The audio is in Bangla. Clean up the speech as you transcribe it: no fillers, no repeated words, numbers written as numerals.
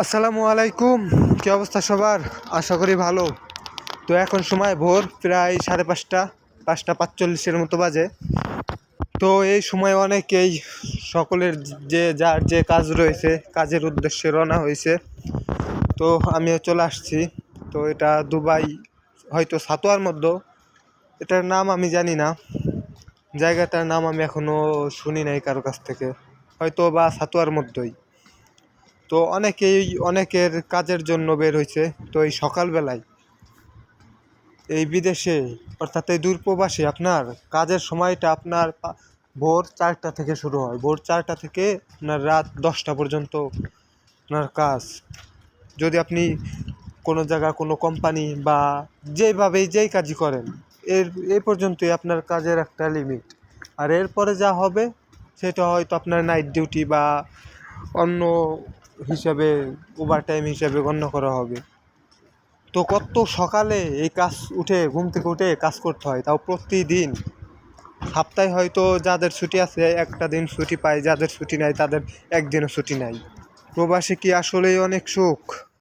আসসালামু আলাইকুম। কী অবস্থা সবার? আশা করি ভালো। তো এখন সময় ভোর প্রায় 5:30, 5:45 মতো বাজে। তো এই সময় অনেকেই সকলের যে যার যে কাজ রয়েছে কাজের উদ্দেশ্যে রওনা হয়েছে। তো আমিও চলে আসছি। তো এটা দুবাই, হয়তো সাতোয়ার মধ্যে। এটার নাম আমি জানি না, জায়গাটার নাম আমি এখনও শুনি নাই কারো কাছ থেকে, হয়তো বা সাতোয়ার মধ্যেই। তো অনেকের কাজের জন্য বের হয়েছে। তো এই সকালবেলায় এই বিদেশে, অর্থাৎ এই দূরপ্রবাসে আপনার কাজের সময়টা আপনার ভোর 4টা থেকে শুরু হয়। ভোর 4টা থেকে আপনার রাত 10টা পর্যন্ত আপনার কাজ। যদি আপনি কোনো জায়গা, কোনো কোম্পানি বা যেই কাজই করেন, এই পর্যন্তই আপনার কাজের একটা লিমিট। আর এরপরে যা হবে সেটা হয়তো আপনার নাইট ডিউটি বা অন্য হিসাবে, ওভার টাইম হিসাবে গণ্য করা হবে। তো কত সকালে এই ঘুম থেকে উঠে কাজ করতে হয়, তাও প্রতিদিন। সপ্তাহে হয়তো যাদের ছুটি আছে একটা দিন ছুটি পায়, যাদের ছুটি নাই তাদের একদিনও ছুটি নাই। প্রবাসে কি আসলেই অনেক সুখ?